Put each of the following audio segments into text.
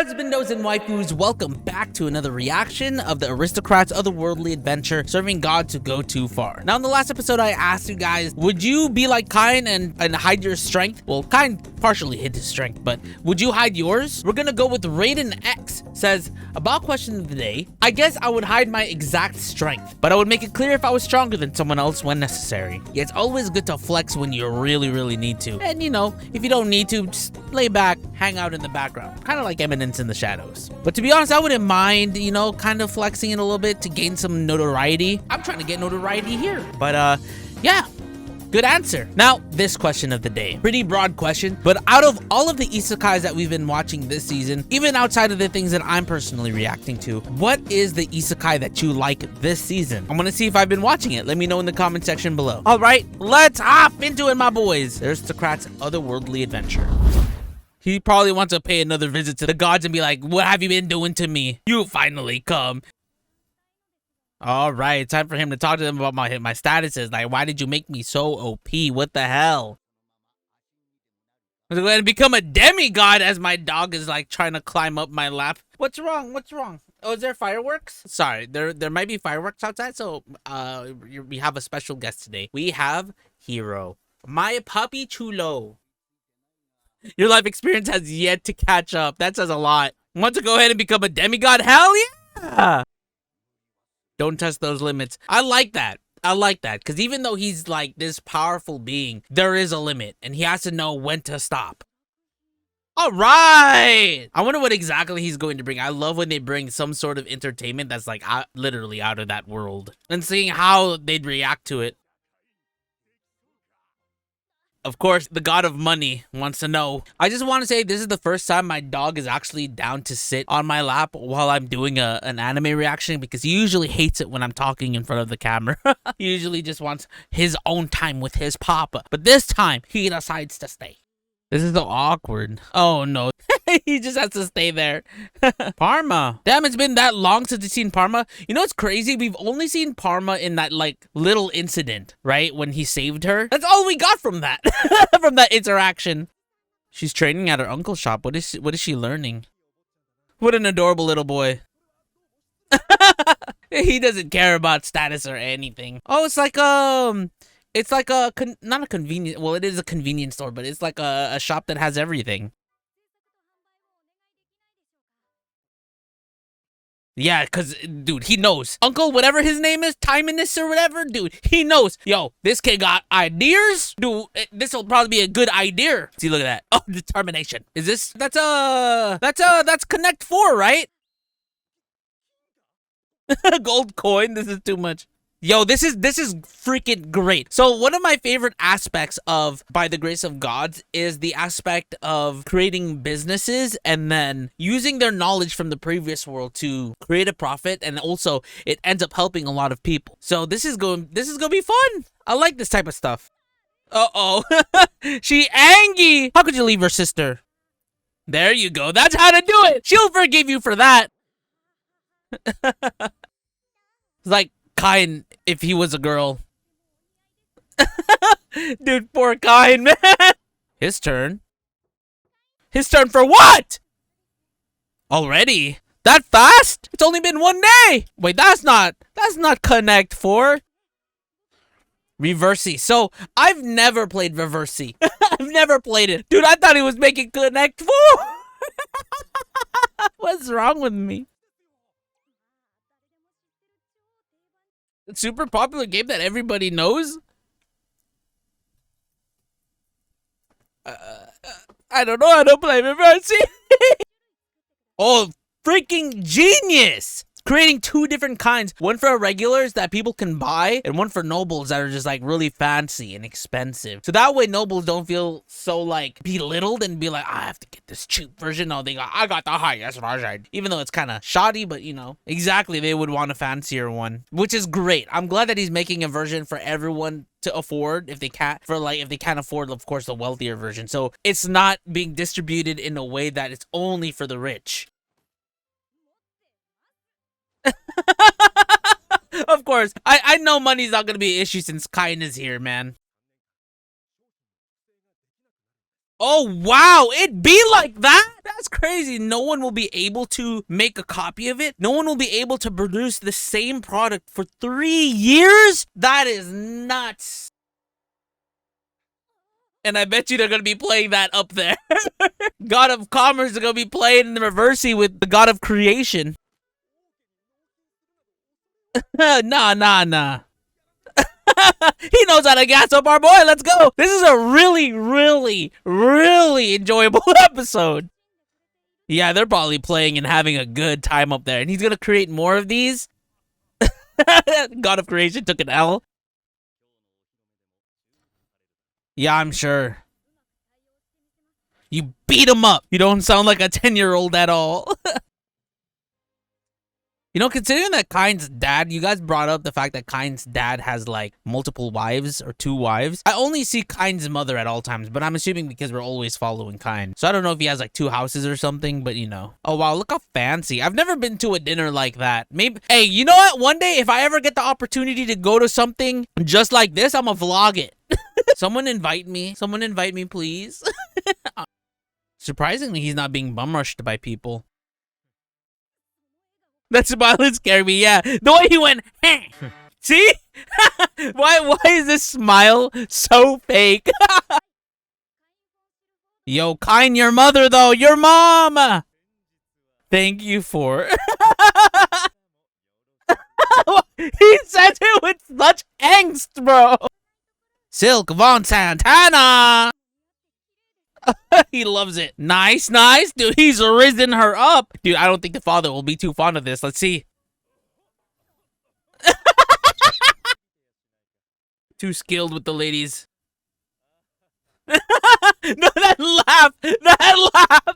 Husbandos and waifus, welcome back to another reaction of the Aristocrat's Otherworldly adventure, serving gods who go too far. Now, in the last episode, I asked you guys, would you be like Kain and hide your strength? Well, Kain partially hid his strength, but would you hide yours? We're gonna go with Raiden X. Says, about question of the day, I guess I would hide my exact strength, but I would make it clear if I was stronger than someone else when necessary. Yeah, it's always good to flex when you really need to. And you know, if you don't need to, just lay back, hang out in the background. Kind of like Eminence in the Shadows. But to be honest, I wouldn't mind, you know, kind of flexing it a little bit to gain some notoriety. I'm trying to get notoriety here. But yeah. Good answer. Now, this question of the day. Pretty broad question, but out of all of the isekais that we've been watching this season, even outside of the things that I'm personally reacting to, what is the isekai that you like this season? I'm gonna see if I've been watching it. Let me know in the comment section below. All right, let's hop into it, my boys. Aristocrat's Otherworldly adventure. He probably wants to pay another visit to the gods and be like, what have you been doing to me? You finally come. All right, time for him to talk to them about my statuses. Like, why did you make me so OP? What the hell? I'm going to become a demigod as my dog is like trying to climb up my lap. What's wrong? What's wrong? Oh, is there fireworks? Sorry, there might be fireworks outside. So we have a special guest today. We have Hiro, my puppy chulo. Your life experience has yet to catch up. That says a lot. Want to go ahead and become a demigod? Hell yeah! Don't test those limits. I like that. I like that. Because even though he's like this powerful being, there is a limit. And he has to know when to stop. All right. I wonder what exactly he's going to bring. I love when they bring some sort of entertainment that's like literally out of that world. And seeing how they'd react to it. Of course, the god of money wants to know. I just want to say this is the first time my dog is actually down to sit on my lap while I'm doing an anime reaction, because he usually hates it when I'm talking in front of the camera. He usually just wants his own time with his papa. But this time, he decides to stay. This is so awkward. Oh no. He just has to stay there. Parma. Damn, it's been that long since we've seen Parma. You know what's crazy? We've only seen Parma in that like little incident, right? When he saved her. That's all we got from that. From that interaction. She's training at her uncle's shop. What is she learning? What an adorable little boy. He doesn't care about status or anything. Oh, it's like it's like not a convenience. Well, it is a convenience store, but it's like a shop that has everything. Yeah, because, dude, he knows. Uncle, whatever his name is, Timinus or whatever, dude, he knows. Yo, this kid got ideas? Dude, this will probably be a good idea. See, look at that. Oh, determination. Is this, that's Connect 4, right? Gold coin, this is too much. Yo, this is freaking great. So one of my favorite aspects of By the Grace of Gods is the aspect of creating businesses and then using their knowledge from the previous world to create a profit, and also it ends up helping a lot of people. So this is going to be fun. I like this type of stuff. Uh-oh. She angry. How could you leave her sister? There you go. That's how to do it. She'll forgive you for that. It's like Kain if he was a girl. Dude, poor Kain, man. His turn. His turn for what? Already? That fast? It's only been 1 day. Wait, that's not Connect 4. Reversey. So, I've never played Reversey. I've never played it. Dude, I thought he was making Connect 4. What's wrong with me? Super popular game that everybody knows? I don't know how to play Reversey. Oh, freaking genius! Creating 2 different kinds. One for regulars that people can buy, and one for nobles that are just like really fancy and expensive. So that way nobles don't feel so like belittled and be like, I have to get this cheap version. No, they got, I got the highest version. Even though it's kind of shoddy, but you know, exactly, they would want a fancier one, which is great. I'm glad that he's making a version for everyone to afford if they can't afford, of course, the wealthier version. So it's not being distributed in a way that it's only for the rich. Of course, I know money's not gonna be an issue since Kain is here, man. Oh, wow. It be like that? That's crazy. No one will be able to make a copy of it. No one will be able to produce the same product for 3 years? That is nuts. And I bet you they're going to be playing that up there. God of Commerce is going to be playing in the reversey with the God of Creation. Nah. He knows how to gas up our boy. Let's go. This is a really, really, really enjoyable episode. Yeah, they're probably playing and having a good time up there. And he's going to create more of these. God of Creation took an L. Yeah, I'm sure. You beat him up. You don't sound like a 10-year-old at all. You know, considering that Kain's dad, you guys brought up the fact that Kain's dad has like multiple wives or 2 wives. I only see Kain's mother at all times, but I'm assuming because we're always following Kain. So I don't know if he has like 2 houses or something, but you know. Oh wow, look how fancy. I've never been to a dinner like that. Maybe, hey, you know what? One day if I ever get the opportunity to go to something just like this, I'm gonna vlog it. Someone invite me. Someone invite me, please. Surprisingly, he's not being bum rushed by people. That smile is scaring me, yeah. The way he went, hey. See? Why is this smile so fake? Yo, Kain, your mother, though. Your mom. Thank you for... He said it with such angst, bro. Silk Von Santana. He loves it. Nice. Dude, he's risen her up. Dude, I don't think the father will be too fond of this. Let's see. Too skilled with the ladies. No, that laugh.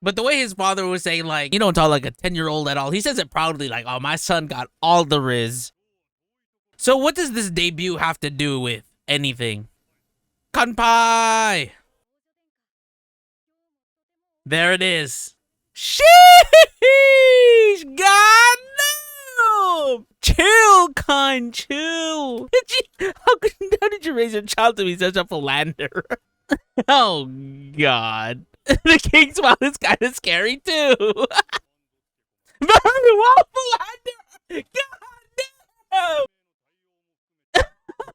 But the way his father was saying, like, you don't talk like a 10-year-old at all. He says it proudly, like, oh, my son got all the riz. So what does this debut have to do with anything? Kanpai! There it is. Sheesh! God no! Chill, Kain, chill. How did you raise your child to be such a philanderer? Oh, God. The king smile is kind of scary, too. Very well, philanderer! God damn!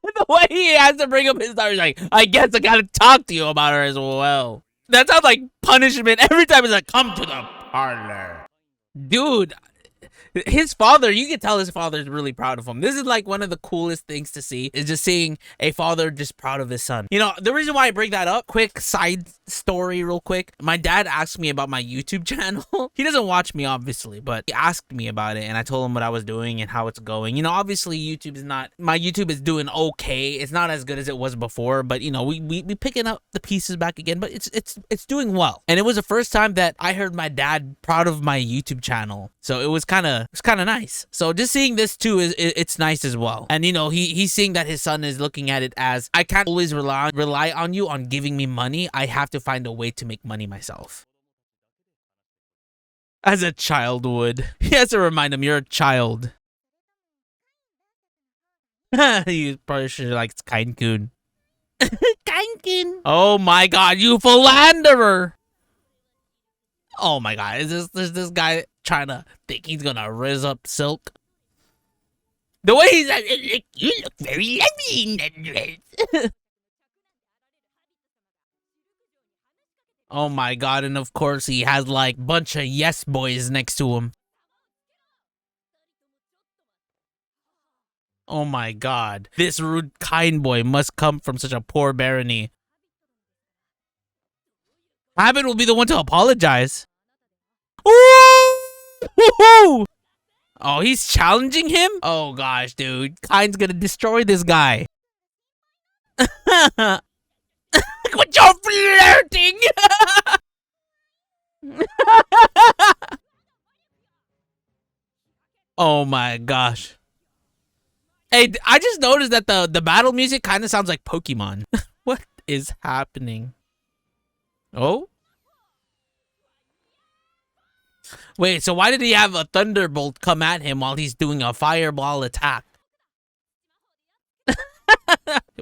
The way he has to bring up his daughter, he's like, I guess I gotta talk to you about her as well. That sounds like punishment every time. He's like, come to the parlor. Dude, his father, you can tell his father is really proud of him. This is like one of the coolest things to see, is just seeing a father just proud of his son. You know, the reason why I bring that up, quick side story real quick. My dad asked me about my YouTube channel. He doesn't watch me, obviously, but he asked me about it, and I told him what I was doing and how it's going. You know, obviously my YouTube is doing okay. It's not as good as it was before, but you know, we picking up the pieces back again, but it's doing well. And it was the first time that I heard my dad proud of my YouTube channel. So it was kind of nice. So just seeing this too it's nice as well. And you know, he's seeing that his son is looking at it as, I can't always rely on you on giving me money. I have to find a way to make money myself. As a child would. He has to remind him, you're a child. You probably should like Kain-kun. Kain-kun. Oh my god, you philanderer. Oh my god, is this guy trying to think he's gonna riz up Silk? The way he's like, you look very lovely in that dress. Oh my god, and of course he has like a bunch of yes boys next to him. Oh my god, this rude Kain boy must come from such a poor barony. Habit will be the one to apologize. Ooh! Oh, he's challenging him? Oh gosh, dude. Kain's gonna destroy this guy. Quit your flirting! Oh my gosh. Hey, I just noticed that the battle music kind of sounds like Pokemon. What is happening? Oh? Wait, so why did he have a thunderbolt come at him while he's doing a fireball attack?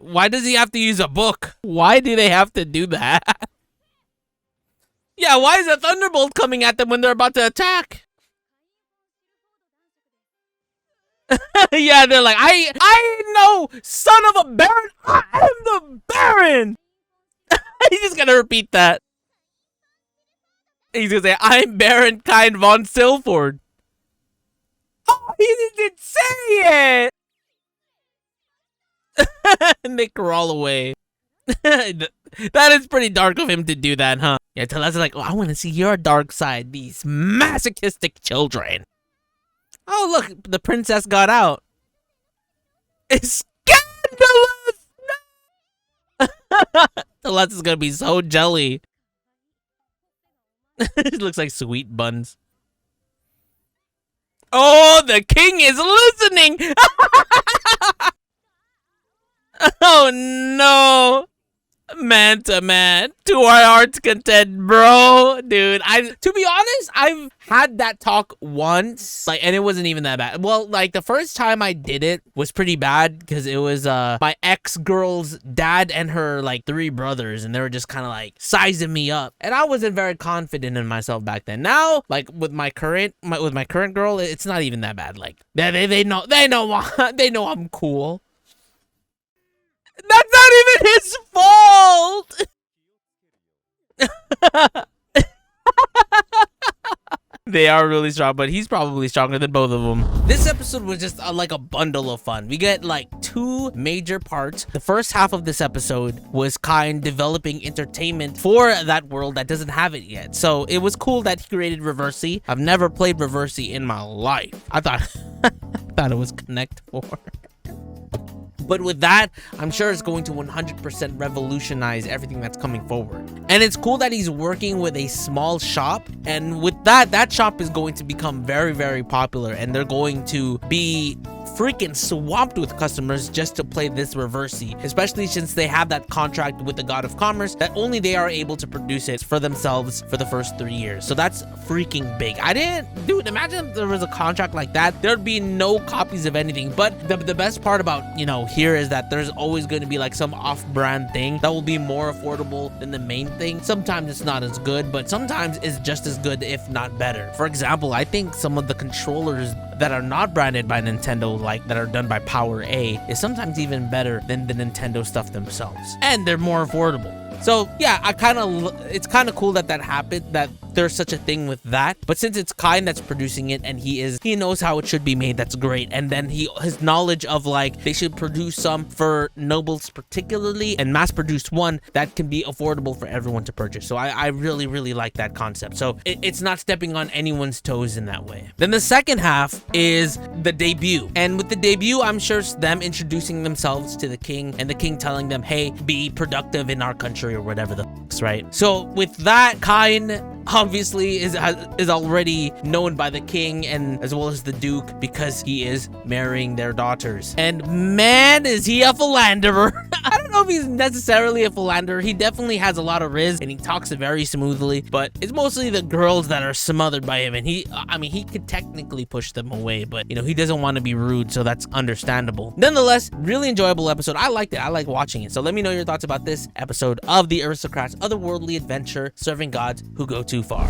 Why does he have to use a book? Why do they have to do that? Yeah, why is a thunderbolt coming at them when they're about to attack? Yeah, they're like, I know, son of a baron, I am the baron. He's just gonna repeat that. He's gonna say, I'm Baron Kind von Silford. Oh, he didn't say it. And they crawl away. That is pretty dark of him to do that, huh? Yeah, Tellez's like, oh, I want to see your dark side, these masochistic children. Oh, look, the princess got out. It's scandalous! No! Tellez is gonna be so jelly. It looks like sweet buns. Oh, the king is listening! Oh no! Man to man, to our heart's content, bro. Dude, to be honest, I've had that talk once, like, and it wasn't even that bad. Well, like, the first time I did it was pretty bad because it was my ex-girl's dad and her, like, 3 brothers, and they were just kind of, like, sizing me up. And I wasn't very confident in myself back then. Now, like, with my current girl, it's not even that bad. Like, they know I'm cool. That's not even his fault! They are really strong, but he's probably stronger than both of them. This episode was just like a bundle of fun. We get like 2 major parts. The first half of this episode was kind developing entertainment for that world that doesn't have it yet. So it was cool that he created Reversi. I've never played Reversi in my life. I thought it was Connect 4. But with that, I'm sure it's going to 100% revolutionize everything that's coming forward. And it's cool that he's working with a small shop. And with that shop is going to become very, very popular. And they're going to be freaking swamped with customers just to play this Reversi, especially since they have that contract with the God of Commerce that only they are able to produce it for themselves for the first 3 years. So that's freaking big. Dude, imagine if there was a contract like that. There'd be no copies of anything. But the best part about, you know, here is that there's always going to be like some off-brand thing that will be more affordable than the main thing. Sometimes it's not as good, but sometimes it's just as good, if not better. For example, I think some of the controllers that are not branded by Nintendo, like that are done by Power A, is sometimes even better than the Nintendo stuff themselves, and they're more affordable. So yeah, it's kind of cool that happened, that there's such a thing with that. But since it's Kind that's producing it and he knows how it should be made, that's great. And then his knowledge of like they should produce some for nobles particularly and mass produce one that can be affordable for everyone to purchase. So I really, really like that concept. So it's not stepping on anyone's toes in that way. Then the second half is the debut. And with the debut, I'm sure it's them introducing themselves to the king and the king telling them, hey, be productive in our country or whatever the fuck's right. So with that, Kind obviously is already known by the king and as well as the duke because he is marrying their daughters. And man, is he a philanderer. I don't know if he's necessarily a philanderer. He definitely has a lot of riz and he talks very smoothly, but it's mostly the girls that are smothered by him. And he could technically push them away, but you know, he doesn't want to be rude, so that's understandable. Nonetheless, really enjoyable episode. I liked it. I like watching it. So let me know your thoughts about this episode of the Aristocrats Otherworldly Adventure, serving gods who go too far.